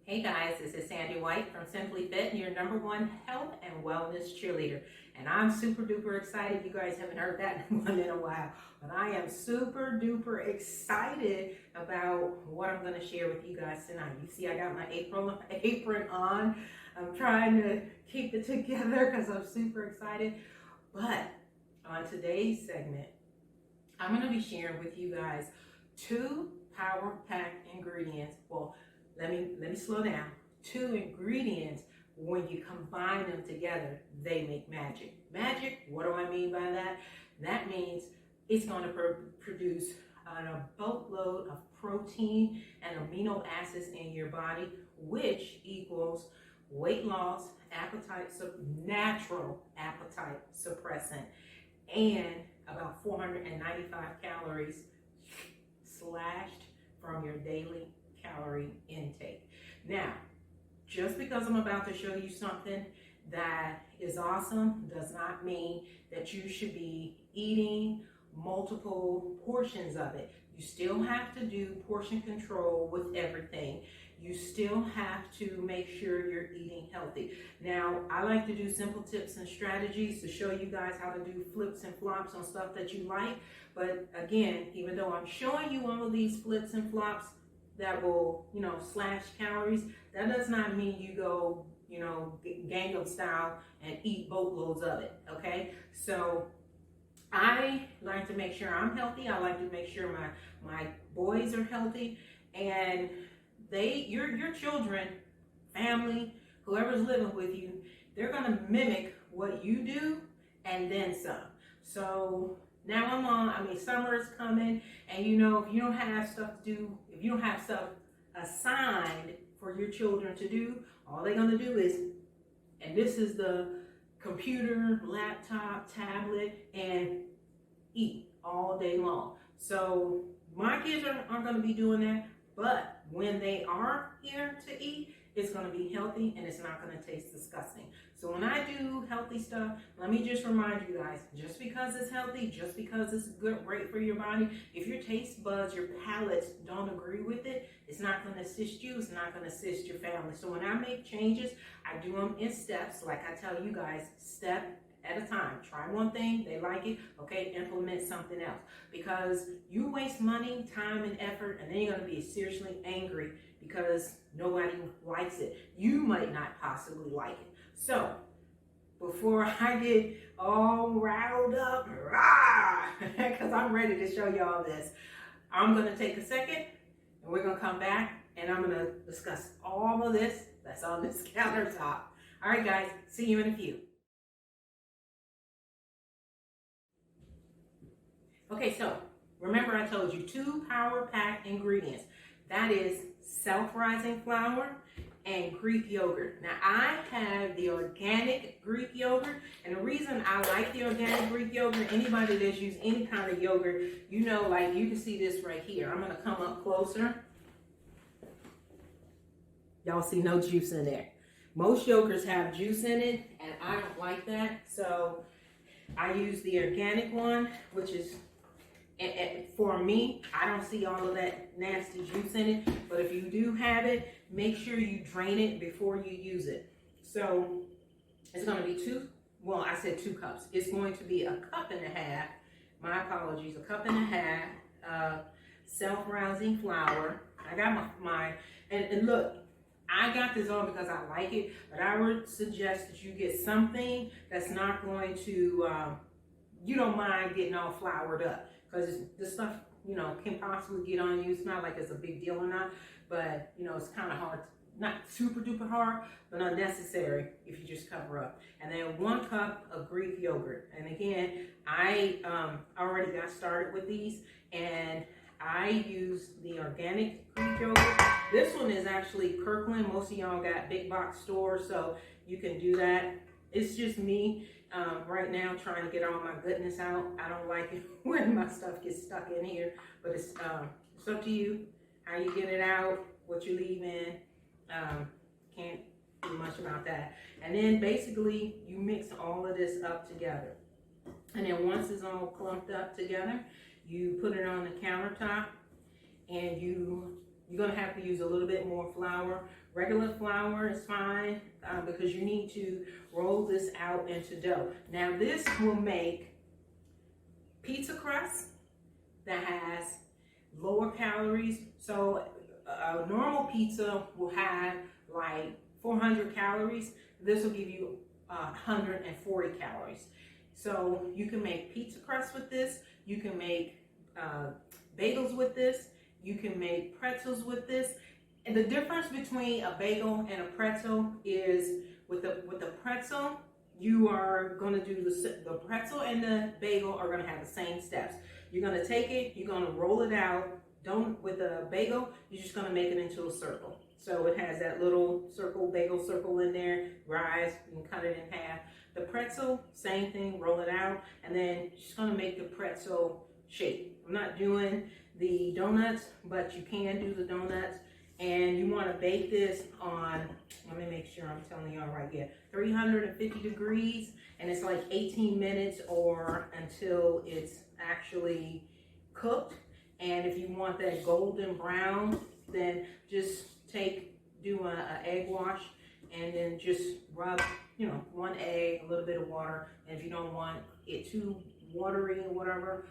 Hey guys, this is Sandy White from Simply Fit, your #1 health and wellness cheerleader. And I'm super duper excited. You guys haven't heard that one in a while, but I am super duper excited about what I'm going to share with you guys tonight. You see, I got my apron on. I'm trying to keep it together because I'm super excited. But on today's segment, I'm going to be sharing with you guys 2 power-packed ingredients. Well, let me slow down. 2 ingredients, when you combine them together, they make magic. Magic, what do I mean by that? That means it's going to produce a boatload of protein and amino acids in your body, which equals weight loss, natural appetite suppressant, and about 495 calories slashed from your daily calorie intake. Now, just because I'm about to show you something that is awesome does not mean that you should be eating multiple portions of it. You still have to do portion control with everything. You still have to make sure you're eating healthy. Now, I like to do simple tips and strategies to show you guys how to do flips and flops on stuff that you like. But again, even though I'm showing you all of these flips and flops that will, slash calories, that does not mean you go, Gangnam style and eat boatloads of it, okay? So I like to make sure I'm healthy. I like to make sure my boys are healthy, and your children, family, whoever's living with you, they're gonna mimic what you do and then some. So now summer is coming, and if you don't have stuff to do, if you don't have stuff assigned for your children to do, all they're gonna do is, and this is the computer, laptop, tablet, and eat all day long. So my kids aren't gonna be doing that, but when they are here to eat, it's going to be healthy and it's not going to taste disgusting. So when I do healthy stuff, let me just remind you guys, just because it's healthy, just because it's great for your body, if your taste buds, your palates don't agree with it, it's not going to assist you, it's not going to assist your family. So when I make changes, I do them in steps, like I tell you guys, step at a time. Try one thing, they like it, okay, implement something else. Because you waste money, time, and effort, and then you're going to be seriously angry because nobody likes it. You might not possibly like it. So, before I get all riled up, because I'm ready to show you all this, I'm going to take a second, and we're going to come back, and I'm going to discuss all of this that's on this countertop. All right, guys, see you in a few. Okay, so remember I told you 2 power-packed ingredients. That is self-rising flour and Greek yogurt. Now, I have the organic Greek yogurt, and the reason I like the organic Greek yogurt, anybody that's used any kind of yogurt, like you can see this right here. I'm going to come up closer. Y'all see no juice in there. Most yogurts have juice in it, and I don't like that, so I use the organic one, which is, for me, I don't see all of that nasty juice in it, but if you do have it, make sure you drain it before you use it. So it's going to be 2 cups. It's going to be 1.5 cups, my apologies, 1.5 cups self-rising flour. I got and look, I got this on because I like it, but I would suggest that you get something that's not going to, you don't mind getting all floured up. Because this stuff, can possibly get on you. It's not like it's a big deal or not, but, it's kind of hard, not super duper hard, but unnecessary if you just cover up. And then 1 cup of Greek yogurt. And again, I already got started with these, and I use the organic Greek yogurt. This one is actually Kirkland. Most of y'all got big box stores, so you can do that. It's just me. Right now, trying to get all my goodness out. I don't like it when my stuff gets stuck in here, but it's up to you how you get it out, what you leave in. Can't do much about that. And then basically, you mix all of this up together. And then once it's all clumped up together, you put it on the countertop, and you you're gonna have to use a little bit more flour. Regular flour is fine because you need to roll this out into dough. Now this will make pizza crust that has lower calories. So a normal pizza will have like 400 calories. This will give you 140 calories. So you can make pizza crust with this. You can make bagels with this. You can make pretzels with this. And the difference between a bagel and a pretzel is with the pretzel, you are going to do the pretzel and the bagel are going to have the same steps. You're going to take it, you're going to roll it out. With a bagel, you're just going to make it into a circle. So it has that little circle, bagel circle in there, rise, you can cut it in half. The pretzel, same thing, roll it out, and then just going to make the pretzel shape. I'm not doing the donuts, but you can do the donuts. And you want to bake this on, let me make sure I'm telling y'all right here, 350 degrees, and it's like 18 minutes or until it's actually cooked. And if you want that golden brown, then just do an egg wash and then just rub, one egg, a little bit of water. And if you don't want it too watery or whatever,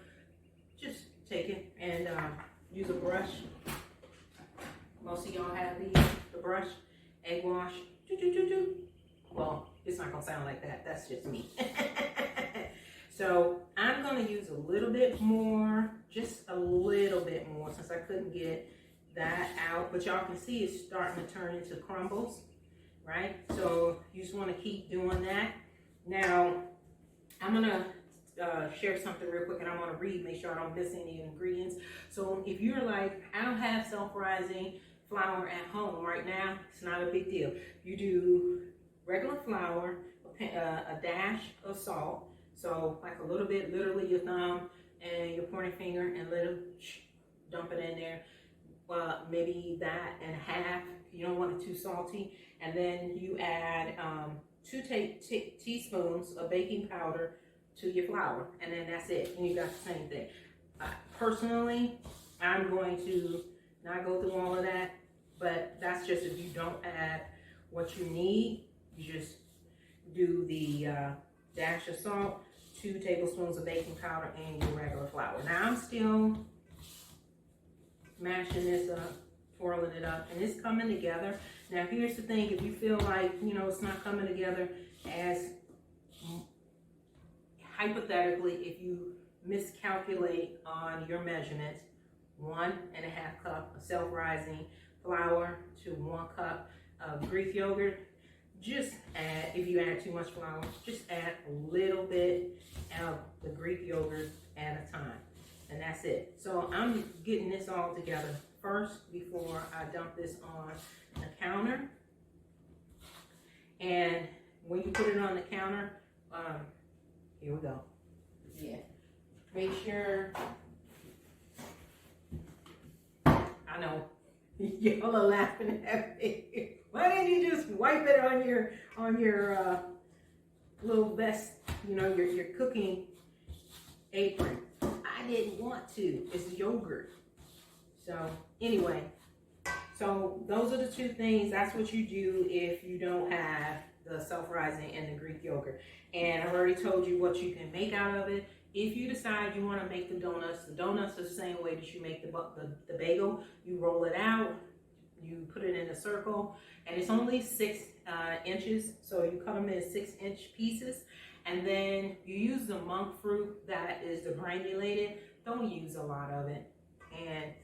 just take it and use a brush. Most of y'all have the brush, egg wash, Well, it's not gonna sound like that, that's just me. So I'm gonna use a little bit more, just a little bit more since I couldn't get that out. But y'all can see it's starting to turn into crumbles, right? So you just wanna keep doing that. Now, I'm gonna share something real quick and I'm gonna read, make sure I don't miss any ingredients. So if you're like, I don't have self-rising flour at home right now, it's not a big deal. You do regular flour, a dash of salt, so like a little bit, literally your thumb and your pointer finger, and dump it in there. Maybe that and a half. You don't want it too salty. And then you add 2 teaspoons of baking powder to your flour, and then that's it. And you got the same thing. Personally, I'm going to not go through all of that, but that's just if you don't add what you need. You just do the dash of salt, 2 tablespoons of baking powder, and your regular flour. Now I'm still mashing this up, twirling it up, and it's coming together. Now here's the thing, if you feel like, it's not coming together as hypothetically, if you miscalculate on your measurements, 1.5 cup of self-rising flour to 1 cup of Greek yogurt, just add, if you add too much flour, just add a little bit of the Greek yogurt at a time. And that's it. So I'm getting this all together first before I dump this on the counter. And when you put it on the counter, here we go. Yeah. Make sure, I know, y'all are laughing at me. Why didn't you just wipe it on your little vest, your cooking apron? I didn't want to. It's yogurt. So anyway, so those are the 2 things. That's what you do if you don't have the self-rising and the Greek yogurt. And I've already told you what you can make out of it. If you decide you want to make the donuts are the same way that you make the bagel. You roll it out, you put it in a circle, and it's only 6 inches. So you cut them in 6-inch pieces. And then you use the monk fruit that is the granulated. Don't use a lot of it. And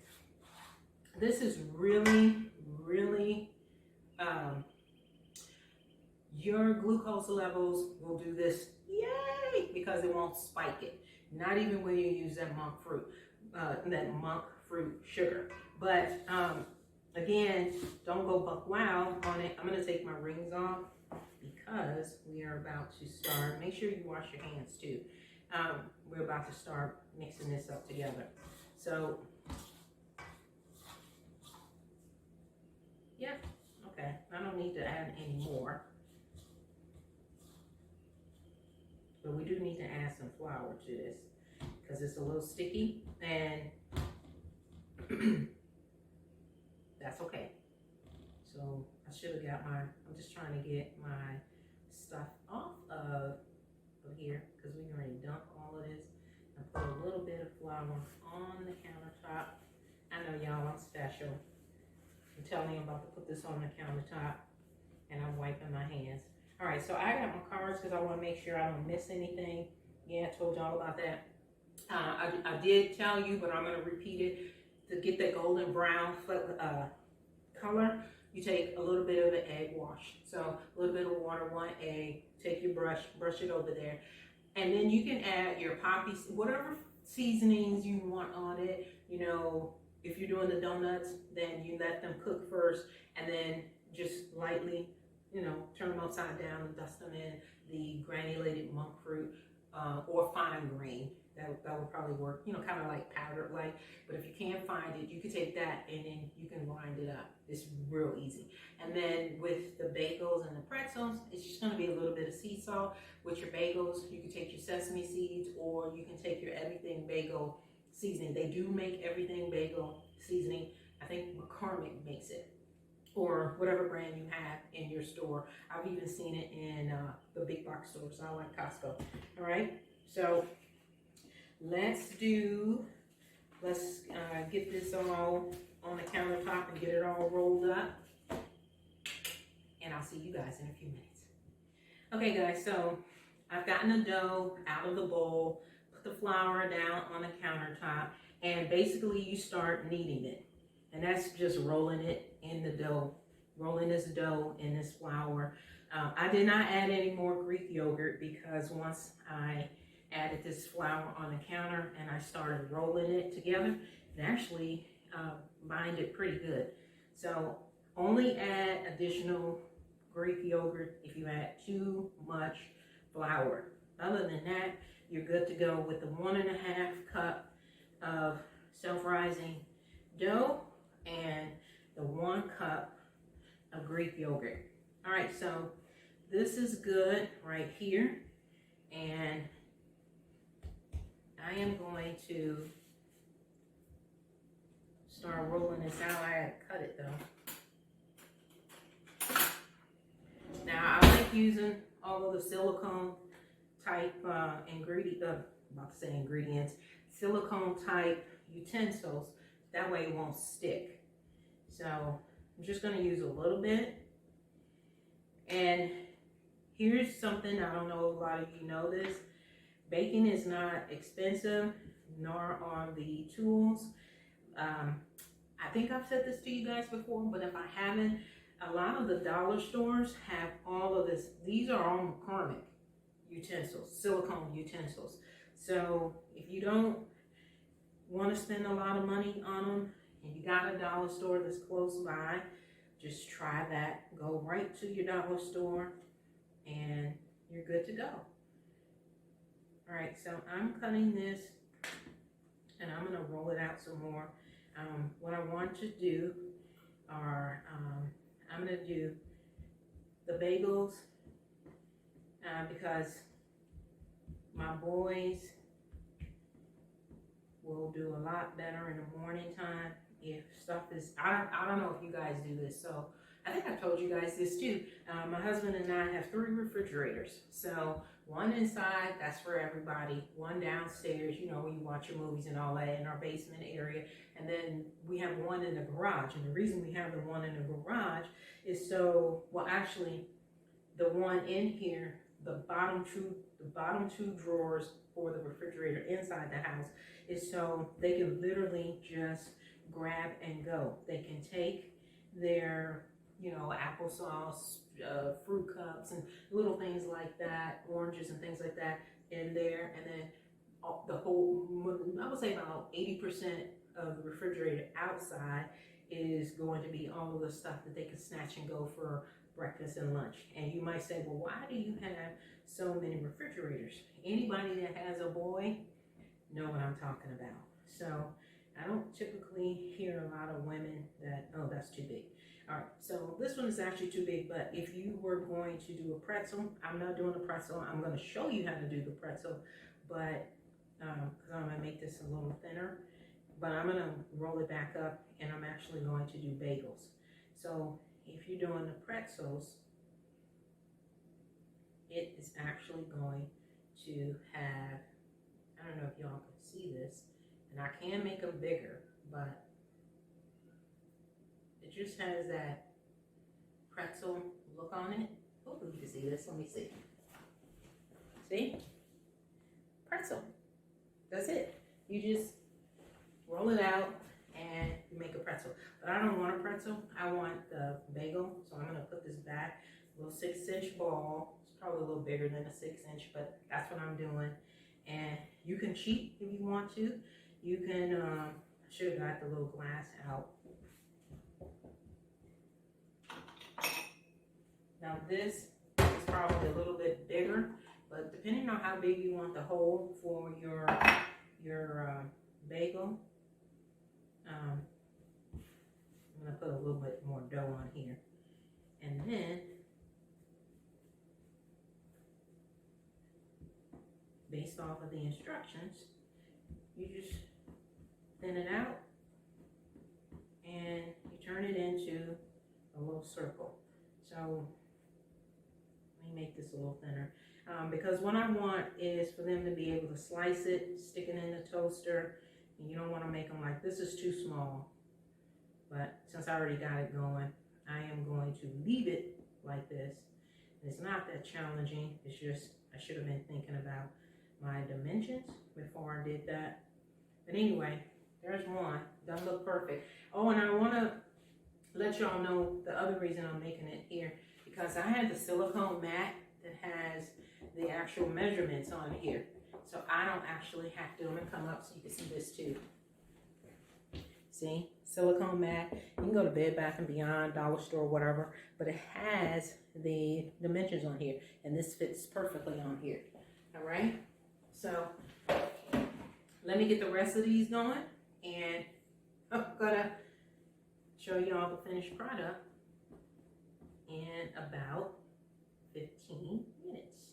this is really, really, your glucose levels will do this, yay, because it won't spike it. Not even when you use that monk fruit sugar. But again, don't go buck wild on it. I'm gonna take my rings off because we are about to start. Make sure you wash your hands too. We're about to start mixing this up together. So, yeah, okay. I don't need to add any more. But we do need to add some flour to this because it's a little sticky. And that's okay. So I should have got my, I'm just trying to get my stuff off of here because we're going to dump all of this and put a little bit of flour on the countertop. I know y'all, I'm special. I'm telling you, I'm about to put this on the countertop and I'm wiping my hands. All right, so I got my cards because I want to make sure I don't miss anything. Yeah, I told y'all about that. I did tell you, but I'm going to repeat it. To get that golden brown color, you take a little bit of an egg wash. So a little bit of water, 1 egg, take your brush it over there. And then you can add your poppy, whatever seasonings you want on it. You know, if you're doing the donuts, then you let them cook first and then just lightly, you know, turn them upside down and dust them in the granulated monk fruit or fine grain. That would probably work, you know, kind of like powdered like. But if you can't find it, you can take that and then you can grind it up. It's real easy. And then with the bagels and the pretzels, it's just going to be a little bit of sea salt. With your bagels, you can take your sesame seeds or you can take your everything bagel seasoning. They do make everything bagel seasoning. I think McCormick makes it, or whatever brand you have in your store. I've even seen it in the big box stores. I like Costco. All right, so let's get this all on the countertop and get it all rolled up. And I'll see you guys in a few minutes. Okay guys, so I've gotten the dough out of the bowl, put the flour down on the countertop, and basically you start kneading it. And that's just rolling it in the dough, rolling this dough in this flour. I did not add any more Greek yogurt because once I added this flour on the counter and I started rolling it together, it actually binded pretty good. So only add additional Greek yogurt if you add too much flour. Other than that, you're good to go with the 1.5 cup of self-rising dough and the 1 cup of Greek yogurt. All right, so this is good right here. And I am going to start rolling this out. I had to cut it though. Now I like using all of the silicone type ingredients, silicone type utensils. That way it won't stick. So I'm just going to use a little bit. And here's something, I don't know if a lot of you know this. Baking is not expensive, nor are the tools. I think I've said this to you guys before, but if I haven't, a lot of the dollar stores have all of this. These are all McCormick utensils, silicone utensils. So if you don't want to spend a lot of money on them and you got a dollar store that's close by, just try that. Go right to your dollar store and you're good to go. All right, so I'm cutting this and I'm going to roll it out some more. What I want to do are, I'm going to do the bagels because my boys will do a lot better in the morning time if stuff is, I don't know if you guys do this, so I think I've told you guys this too. My husband and I have 3 refrigerators. So one inside, that's for everybody. One downstairs, you know, when you watch your movies and all that, in our basement area. And then we have one in the garage. And the reason we have the one in the garage is so, well, actually, the one in here, the bottom two drawers for the refrigerator inside the house is so they can literally just grab and go. They can take their, you know, applesauce, fruit cups and little things like that, oranges and things like that in there, and then the whole, I would say about 80% of the refrigerator outside is going to be all of the stuff that they can snatch and go for breakfast and lunch. And you might say, well, why do you have so many refrigerators? Anybody that has a boy know what I'm talking about. So I don't typically hear a lot of women that, oh, that's too big. All right, so this one is actually too big, but if you were going to do a pretzel, I'm not doing a pretzel. I'm going to show you how to do the pretzel, but because I'm going to make this a little thinner. but I'm gonna roll it back up and I'm actually going to do bagels. So if you're doing the pretzels, it is actually going to have, I don't know if y'all can see this, and I can make them bigger, but it just has that pretzel look on it. Hopefully you can see this. Let me see. See? Pretzel. That's it. You just roll it out and you make a pretzel. But I don't want a pretzel. I want the bagel. So I'm going to put this back. A little 6-inch ball. It's probably a little bigger than a 6-inch, but that's what I'm doing. And you can cheat if you want to. You can, I should have got the little glass out. Now this is probably a little bit bigger, but depending on how big you want the hole for your bagel, I'm gonna put a little bit more dough on here, and then based off of the instructions, you just thin it out and you turn it into a little circle. So let me make this a little thinner, because what I want is for them to be able to slice it, stick it in the toaster, and you don't want to make them like, this is too small. But since I already got it going, I am going to leave it like this. And it's not that challenging, it's just I should have been thinking about my dimensions before I did that. But anyway, there's one. Doesn't look perfect. Oh, and I want to let y'all know the other reason I'm making it here, because I had the silicone mat that has the actual measurements on here. So I don't actually have to. I'm going to come up so you can see this too. See? Silicone mat. You can go to Bed Bath & Beyond, Dollar Store, whatever. But it has the dimensions on here. And this fits perfectly on here. All right? So let me get the rest of these going. And I'm going to show y'all the finished product in about 15 minutes.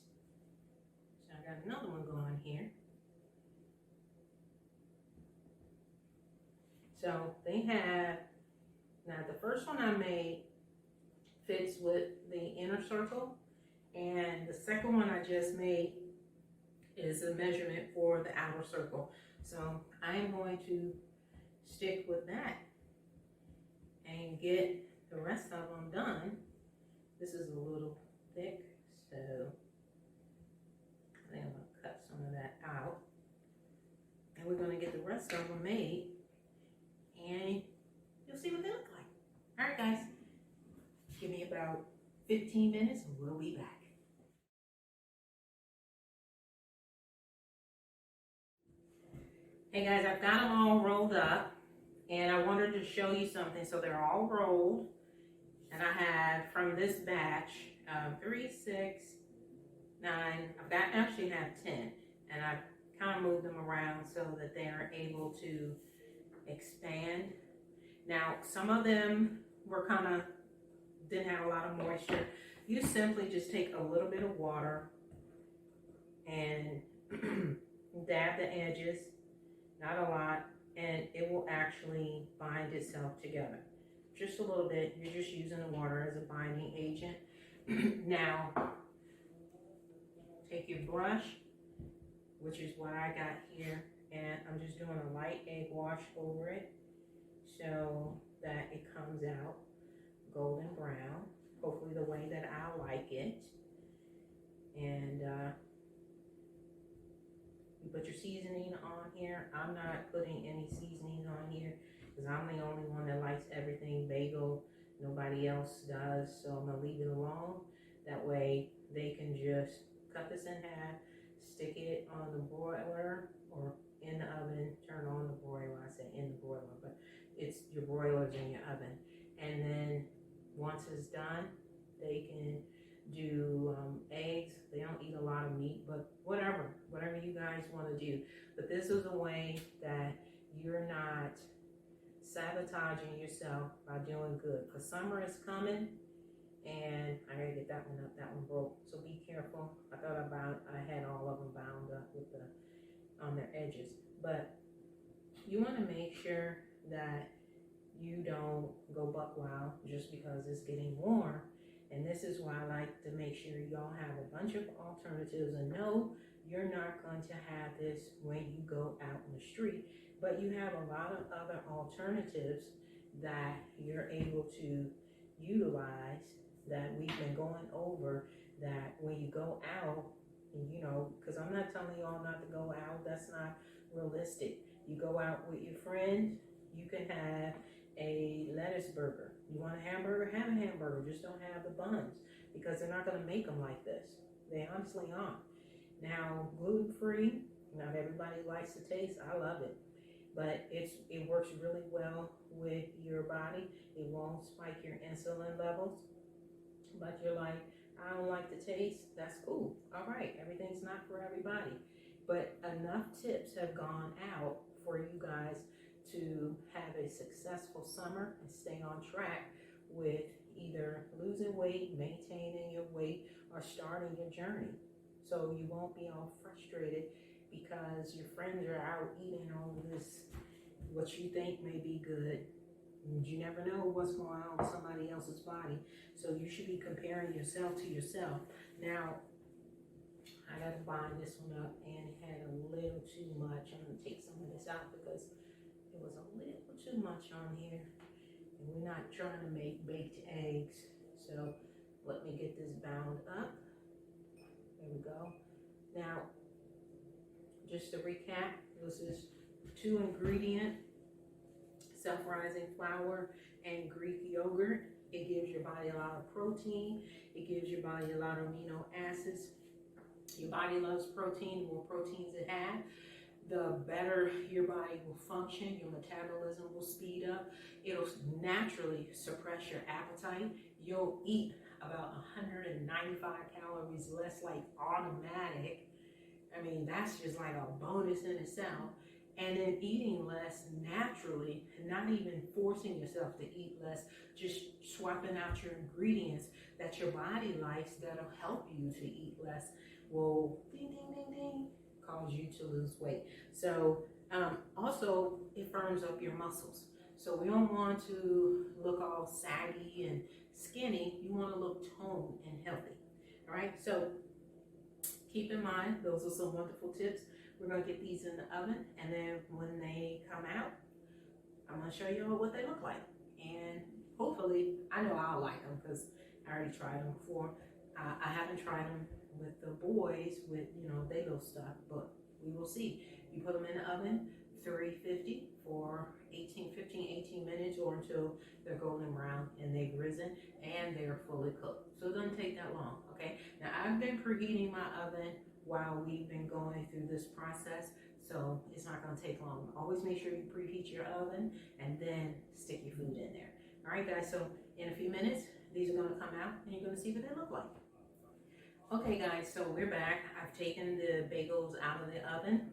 So I got another one going here. So they have, now the first one I made fits with the inner circle, and the second one I just made is a measurement for the outer circle. So I am going to stick with that and get the rest of them done. This is a little thick, so I think I'm going to cut some of that out. And we're going to get the rest of them made, and you'll see what they look like. All right, guys. Give me about 15 minutes and we'll be back. Hey guys, I've got them all rolled up, and I wanted to show you something. So they're all rolled, and I have from this batch 3, 6, 9. Actually have 10, and I've kind of moved them around so that they are able to expand. Now, some of them were didn't have a lot of moisture. You simply just take a little bit of water and dab the edges, not a lot, and it will actually bind itself together. Just a little bit. You're just using the water as a binding agent. Now, take your brush, which is what I got here, and I'm just doing a light egg wash over it so that it comes out golden brown, hopefully the way that I like it. And you put your seasoning on here. I'm not putting any seasoning on here because I'm the only one that likes everything bagel. Nobody else does, so I'm gonna leave it alone. That way they can just cut this in half, stick it on the broiler or in the oven, turn on the broiler. I say in the broiler, but it's your broiler's in your oven. And then once it's done, they can do eggs. They don't eat a lot of meat, but whatever you guys want to do. But this is a way that you're not sabotaging yourself by doing good, because summer is coming, and I gotta get that one up. That one broke, so be careful. I had all of them bound up with on their edges, but you want to make sure that you don't go buck wild just because it's getting warm. And this is why I like to make sure y'all have a bunch of alternatives, and no, you're not going to have this when you go out in the street, but you have a lot of other alternatives that you're able to utilize that we've been going over, that when you go out, you know, because I'm not telling y'all not to go out, that's not realistic. You go out with your friends, you can have a lettuce burger. You want a hamburger? Have a hamburger. Just don't have the buns, because they're not going to make them like this. They honestly aren't. Now, gluten-free, not everybody likes the taste. I love it. But it works really well with your body. It won't spike your insulin levels. But you're like, I don't like the taste. That's cool. All right. Everything's not for everybody. But enough tips have gone out for you guys to have a successful summer and stay on track with either losing weight, maintaining your weight, or starting your journey. So you won't be all frustrated because your friends are out eating all of this, what you think may be good. And you never know what's going on with somebody else's body. So you should be comparing yourself to yourself. Now, I got to bind this one up, and it had a little too much. I'm going to take some of this out because it was a little too much on here. And we're not trying to make baked eggs. So let me get this bound up. There we go. Now, just to recap, this is 2 ingredient, self-rising flour and Greek yogurt. It gives your body a lot of protein. It gives your body a lot of amino acids. Your body loves protein. The more proteins it has, the better your body will function. Your metabolism will speed up. It'll naturally suppress your appetite. You'll eat about 195 calories less, like automatic. I mean, that's just like a bonus in itself. And then eating less naturally, not even forcing yourself to eat less, just swapping out your ingredients that your body likes that'll help you to eat less will ding, ding, ding, ding, cause you to lose weight. So also, it firms up your muscles. So we don't want to look all saggy and skinny. You want to look toned and healthy. All right, so keep in mind, those are some wonderful tips. We're going to get these in the oven, and then when they come out, I'm going to show you all what they look like. And hopefully, I know I'll like them because I already tried them before. I haven't tried them with the boys with, you know, they little stuff, but we will see. You put them in the oven, 350 for 15, 18 minutes, or until they're golden brown and they've risen and they're fully cooked. So it doesn't take that long, okay? Now, I've been preheating my oven while we've been going through this process, so it's not going to take long. Always make sure you preheat your oven and then stick your food in there. All right, guys, so in a few minutes, these are going to come out and you're going to see what they look like. Okay, guys, so we're back. I've taken the bagels out of the oven.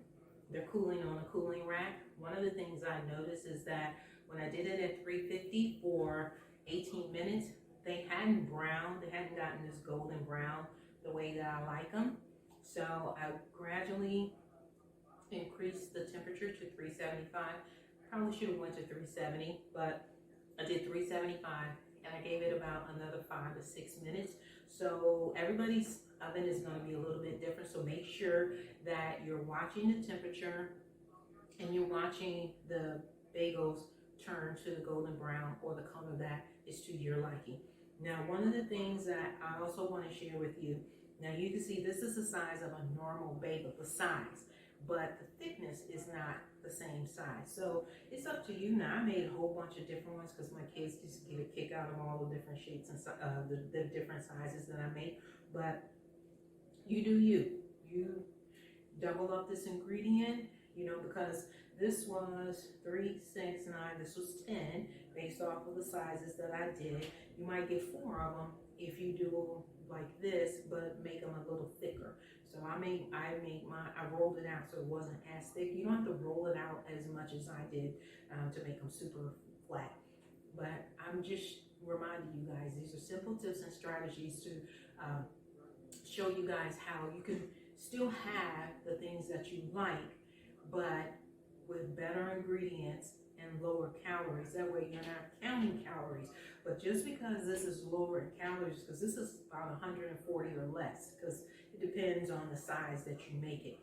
They're cooling on a cooling rack. One of the things I noticed is that when I did it at 350 for 18 minutes, they hadn't browned. They hadn't gotten this golden brown the way that I like them. So I gradually increased the temperature to 375. Probably should have went to 370, but I did 375, and I gave it about another 5 to 6 minutes. So everybody's oven is going to be a little bit different. So make sure that you're watching the temperature and you're watching the bagels turn to the golden brown or the color that is to your liking. Now, one of the things that I also want to share with you, now you can see this is the size of a normal bagel, the size, but the thickness is not the same size. So it's up to you. Now, I made a whole bunch of different ones because my kids just get a kick out of all the different shapes and the different sizes that I make. But you do you. You double up this ingredient, you know, because this was 3, 6, 9, this was 10 based off of the sizes that I did. You might get 4 of them if you do like this, but make them a little thicker. So I rolled it out so it wasn't as thick. You don't have to roll it out as much as I did to make them super flat. But I'm just reminding you guys, these are simple tips and strategies to show you guys how you can still have the things that you like, but with better ingredients and lower calories. That way you're not counting calories. But just because this is lower in calories, because this is about 140 or less, because it depends on the size that you make it.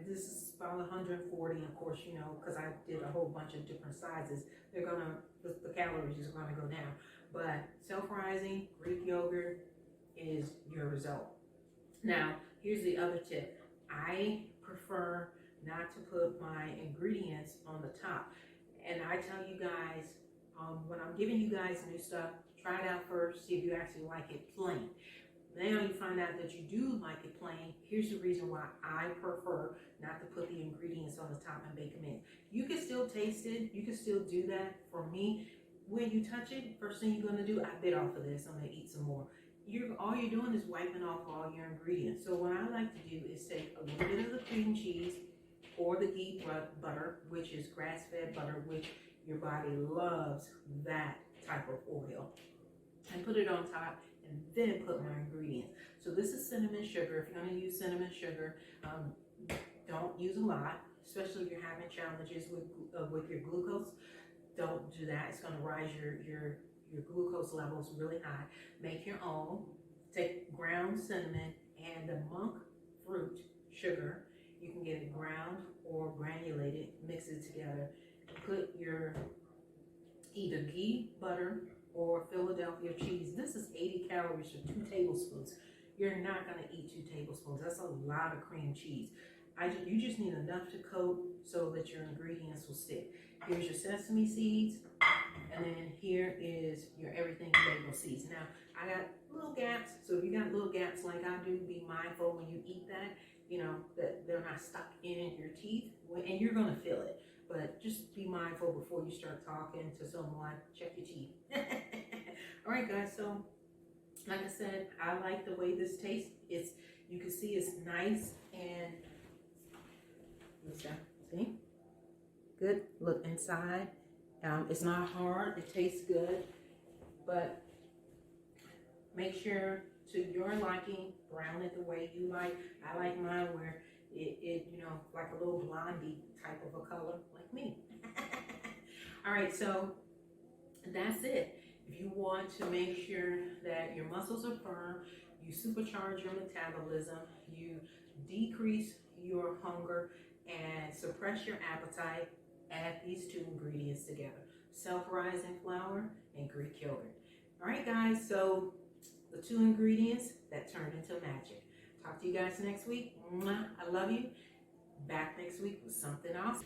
This is about 140, of course, you know, because I did a whole bunch of different sizes. The calories are gonna go down. But self-rising Greek yogurt is your result. Now, here's the other tip. I prefer not to put my ingredients on the top. And I tell you guys, when I'm giving you guys new stuff, try it out first, see if you actually like it plain. Now you find out that you do like it plain. Here's the reason why I prefer not to put the ingredients on the top and bake them in. You can still taste it. You can still do that. For me, when you touch it, first thing you're gonna do, I bit off of this. I'm gonna eat some more. All you're doing is wiping off all your ingredients. So what I like to do is take a little bit of the cream cheese or the ghee butter, which is grass-fed butter, which your body loves that type of oil, and put it on top, and then put my ingredients. So this is cinnamon sugar. If you're going to use cinnamon sugar, don't use a lot, especially if you're having challenges with your glucose. Don't do that. It's going to rise your glucose levels really high. Make your own. Take ground cinnamon and the monk fruit sugar. You can get it ground or granulated. Mix it together. Put your either ghee butter or Philadelphia cheese. This is 80 calories for 2 tablespoons. You're not going to eat 2 tablespoons. That's a lot of cream cheese. You just need enough to coat so that your ingredients will stick. Here's your sesame seeds, and then here is your everything bagel seeds. Now, I got little gaps, so if you got little gaps like I do, be mindful when you eat that, you know, that they're not stuck in your teeth, and you're going to feel it. But just be mindful before you start talking to someone. Check your teeth. All right, guys. So, like I said, I like the way this tastes. You can see it's nice and see, good. Look inside. It's not hard. It tastes good, but make sure to your liking, brown it the way you like. I like mine where it you know, like a little blondie type of a color, like me. All right, so that's it. If you want to make sure that your muscles are firm, you supercharge your metabolism, you decrease your hunger, and suppress your appetite, add these 2 ingredients together: self-rising flour and Greek yogurt. All right, guys, so the 2 ingredients that turned into magic. Talk to you guys next week. I love you. Back next week with something else.